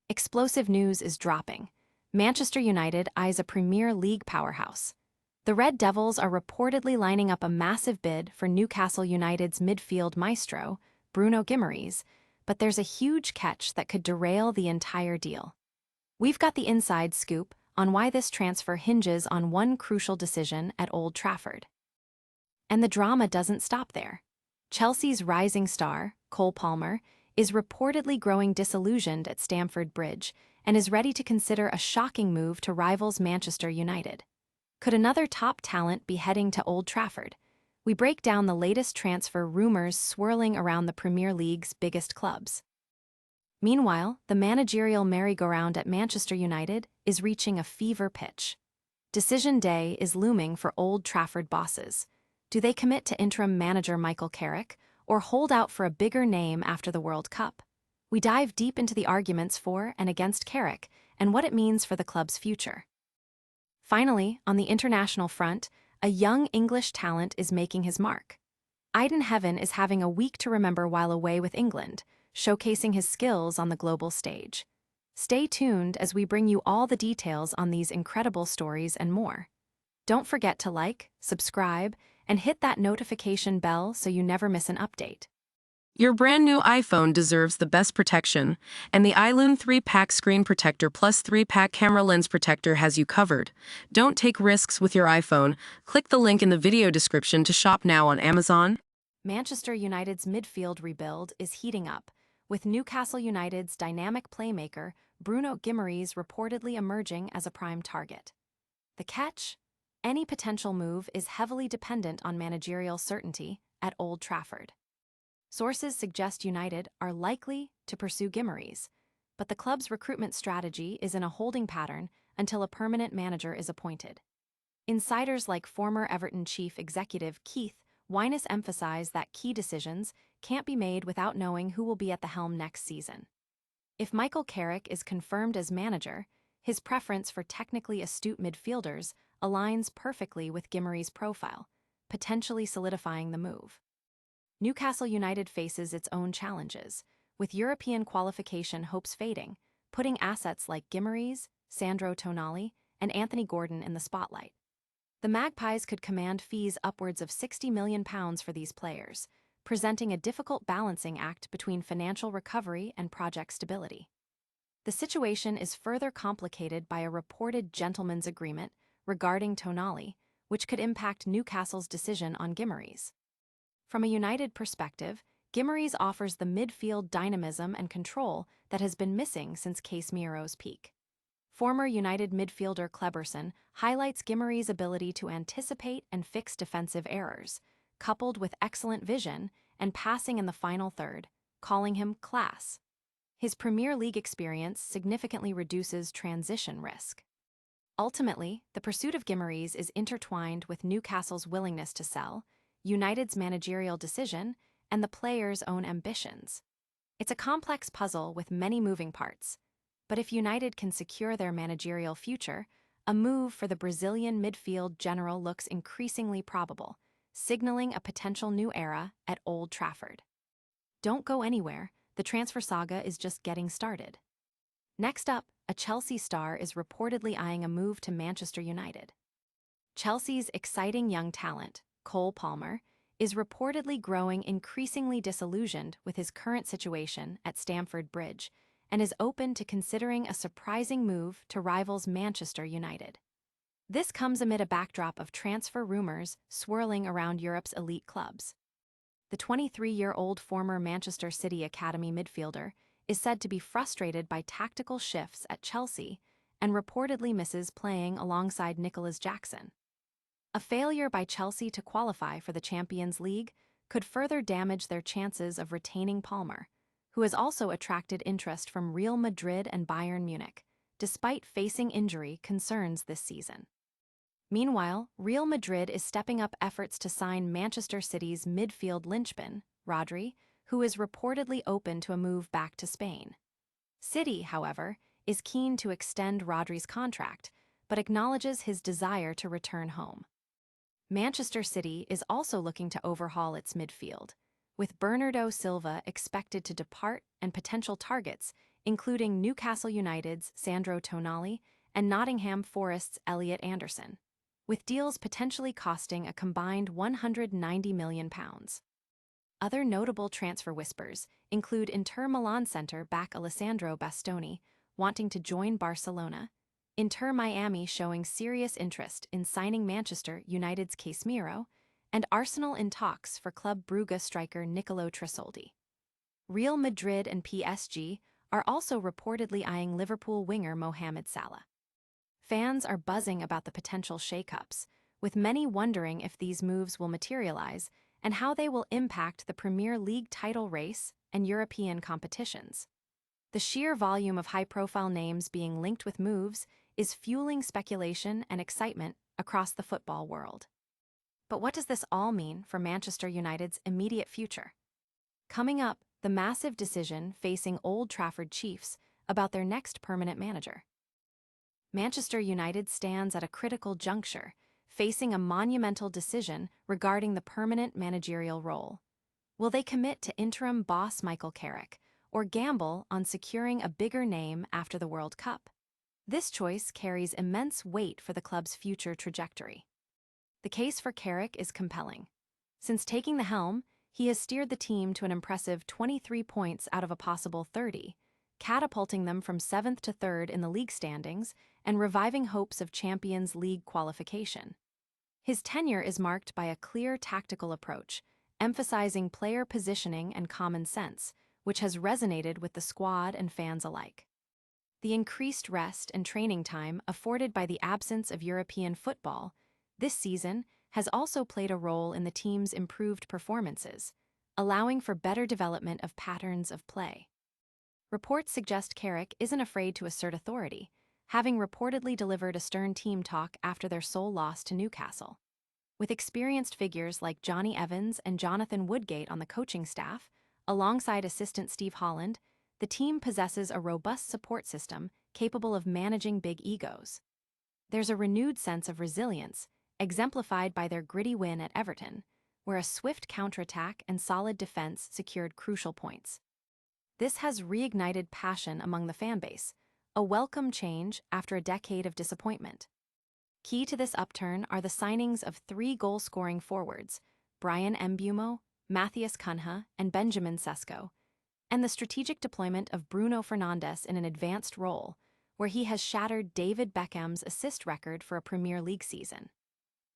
Explosive news is dropping. Manchester United eyes a Premier League powerhouse. The Red Devils are reportedly lining up a massive bid for Newcastle United's midfield maestro, Bruno Guimaraes, but there's a huge catch that could derail the entire deal. We've got the inside scoop on why this transfer hinges on one crucial decision at Old Trafford. And the drama doesn't stop there. Chelsea's rising star, Cole Palmer, is reportedly growing disillusioned at Stamford Bridge and is ready to consider a shocking move to rivals Manchester United. Could another top talent be heading to Old Trafford? We break down the latest transfer rumors swirling around the Premier League's biggest clubs. Meanwhile, the managerial merry-go-round at Manchester United is reaching a fever pitch. Decision day is looming for Old Trafford bosses. Do they commit to interim manager Michael Carrick, or hold out for a bigger name after the World Cup? We dive deep into the arguments for and against Carrick and what it means for the club's future. Finally, on the international front, a young English talent is making his mark. Ayden Heaven is having a week to remember while away with England, showcasing his skills on the global stage. Stay tuned as we bring you all the details on these incredible stories and more. Don't forget to like, subscribe, and hit that notification bell so you never miss an update. Your brand new iPhone deserves the best protection, and the iLume 3-Pack Screen Protector Plus 3-Pack Camera Lens Protector has you covered. Don't take risks with your iPhone. Click the link in the video description to shop now on Amazon. Manchester United's midfield rebuild is heating up, with Newcastle United's dynamic playmaker Bruno Guimaraes reportedly emerging as a prime target. The catch? Any potential move is heavily dependent on managerial certainty at Old Trafford. Sources suggest United are likely to pursue Guimaraes, but the club's recruitment strategy is in a holding pattern until a permanent manager is appointed. Insiders like former Everton chief executive Keith Wyness emphasize that key decisions can't be made without knowing who will be at the helm next season. If Michael Carrick is confirmed as manager, his preference for technically astute midfielders aligns perfectly with Guimaraes' profile, potentially solidifying the move. Newcastle United faces its own challenges, with European qualification hopes fading, putting assets like Guimaraes, Sandro Tonali, and Anthony Gordon in the spotlight. The Magpies could command fees upwards of £60 million for these players, presenting a difficult balancing act between financial recovery and project stability. The situation is further complicated by a reported gentleman's agreement regarding Tonali, which could impact Newcastle's decision on Guimaraes. From a United perspective, Guimaraes offers the midfield dynamism and control that has been missing since Casemiro's peak. Former United midfielder Kleberson highlights Guimaraes' ability to anticipate and fix defensive errors, coupled with excellent vision and passing in the final third, calling him class. His Premier League experience significantly reduces transition risk. Ultimately, the pursuit of Guimaraes is intertwined with Newcastle's willingness to sell, United's managerial decision, and the players' own ambitions. It's a complex puzzle with many moving parts, but if United can secure their managerial future, a move for the Brazilian midfield general looks increasingly probable, signaling a potential new era at Old Trafford. Don't go anywhere, the transfer saga is just getting started. Next up, a Chelsea star is reportedly eyeing a move to Manchester United. Chelsea's exciting young talent, Cole Palmer, is reportedly growing increasingly disillusioned with his current situation at Stamford Bridge and is open to considering a surprising move to rivals Manchester United. This comes amid a backdrop of transfer rumors swirling around Europe's elite clubs. The 23-year-old former Manchester City Academy midfielder is said to be frustrated by tactical shifts at Chelsea and reportedly misses playing alongside Nicholas Jackson. A failure by Chelsea to qualify for the Champions League could further damage their chances of retaining Palmer, who has also attracted interest from Real Madrid and Bayern Munich, despite facing injury concerns this season. Meanwhile, Real Madrid is stepping up efforts to sign Manchester City's midfield linchpin, Rodri, who is reportedly open to a move back to Spain. City, however, is keen to extend Rodri's contract, but acknowledges his desire to return home. Manchester City is also looking to overhaul its midfield, with Bernardo Silva expected to depart and potential targets including Newcastle United's Sandro Tonali and Nottingham Forest's Elliot Anderson, with deals potentially costing a combined £190 million. Other notable transfer whispers include Inter Milan center-back Alessandro Bastoni wanting to join Barcelona, Inter Miami showing serious interest in signing Manchester United's Casemiro, and Arsenal in talks for Club Brugge striker Nicolo Tresoldi. Real Madrid and PSG are also reportedly eyeing Liverpool winger Mohamed Salah. Fans are buzzing about the potential shakeups, with many wondering if these moves will materialize and how they will impact the Premier League title race and European competitions. The sheer volume of high-profile names being linked with moves is fueling speculation and excitement across the football world. But what does this all mean for Manchester United's immediate future? Coming up, the massive decision facing Old Trafford Chiefs about their next permanent manager. Manchester United stands at a critical juncture, facing a monumental decision regarding the permanent managerial role. Will they commit to interim boss Michael Carrick, or gamble on securing a bigger name after the World Cup? This choice carries immense weight for the club's future trajectory. The case for Carrick is compelling. Since taking the helm, he has steered the team to an impressive 23 points out of a possible 30, catapulting them from 7th to 3rd in the league standings and reviving hopes of Champions League qualification. His tenure is marked by a clear tactical approach, emphasizing player positioning and common sense, which has resonated with the squad and fans alike. The increased rest and training time afforded by the absence of European football this season has also played a role in the team's improved performances, allowing for better development of patterns of play. Reports suggest Carrick isn't afraid to assert authority, having reportedly delivered a stern team talk after their sole loss to Newcastle. With experienced figures like Johnny Evans and Jonathan Woodgate on the coaching staff, alongside assistant Steve Holland, the team possesses a robust support system capable of managing big egos. There's a renewed sense of resilience, exemplified by their gritty win at Everton, where a swift counterattack and solid defense secured crucial points. This has reignited passion among the fanbase, a welcome change after a decade of disappointment. Key to this upturn are the signings of 3 goal-scoring forwards, Brian Mbeumo, Matthias Cunha, and Benjamin Sesko, and the strategic deployment of Bruno Fernandes in an advanced role, where he has shattered David Beckham's assist record for a Premier League season.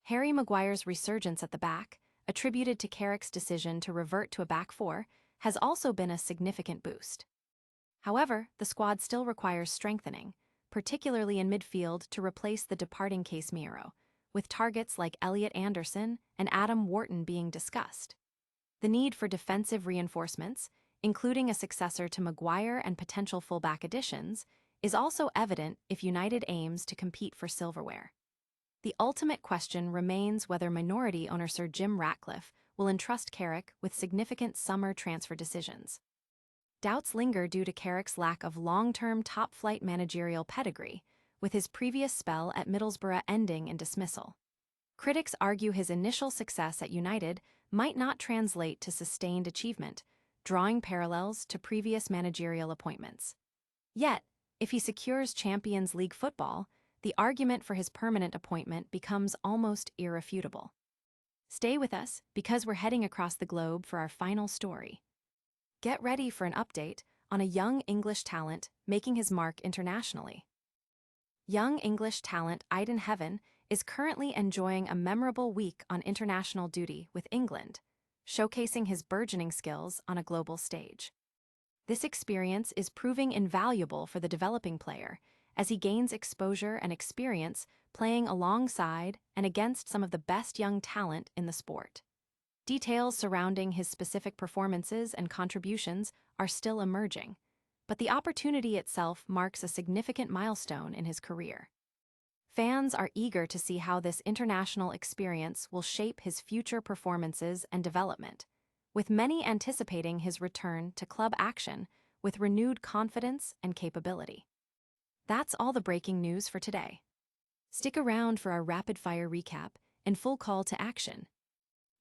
Harry Maguire's resurgence at the back, attributed to Carrick's decision to revert to a back four, has also been a significant boost. However, the squad still requires strengthening, particularly in midfield to replace the departing Casemiro, with targets like Elliot Anderson and Adam Wharton being discussed. The need for defensive reinforcements, including a successor to Maguire and potential fullback additions, is also evident if United aims to compete for silverware. The ultimate question remains whether minority owner Sir Jim Ratcliffe will entrust Carrick with significant summer transfer decisions. Doubts linger due to Carrick's lack of long-term top-flight managerial pedigree, with his previous spell at Middlesbrough ending in dismissal. Critics argue his initial success at United might not translate to sustained achievement, drawing parallels to previous managerial appointments. Yet, if he secures Champions League football, the argument for his permanent appointment becomes almost irrefutable. Stay with us, because we're heading across the globe for our final story. Get ready for an update on a young English talent making his mark internationally. Young English talent Ayden Heaven is currently enjoying a memorable week on international duty with England, showcasing his burgeoning skills on a global stage. This experience is proving invaluable for the developing player as he gains exposure and experience playing alongside and against some of the best young talent in the sport. Details surrounding his specific performances and contributions are still emerging, but the opportunity itself marks a significant milestone in his career. Fans are eager to see how this international experience will shape his future performances and development, with many anticipating his return to club action with renewed confidence and capability. That's all the breaking news for today. Stick around for our rapid-fire recap and full call to action.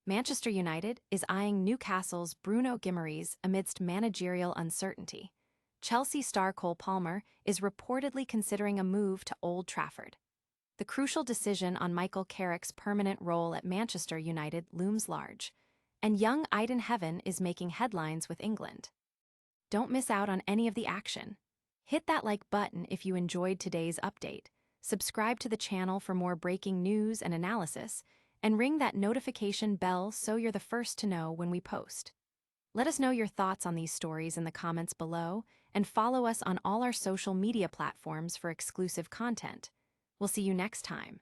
Manchester United is eyeing Newcastle's Bruno Guimaraes amidst managerial uncertainty. Chelsea star Cole Palmer is reportedly considering a move to Old Trafford. The crucial decision on Michael Carrick's permanent role at Manchester United looms large, and young Ayden Heaven is making headlines with England. Don't miss out on any of the action. Hit that like button if you enjoyed today's update, subscribe to the channel for more breaking news and analysis, and ring that notification bell so you're the first to know when we post. Let us know your thoughts on these stories in the comments below, and follow us on all our social media platforms for exclusive content. We'll see you next time.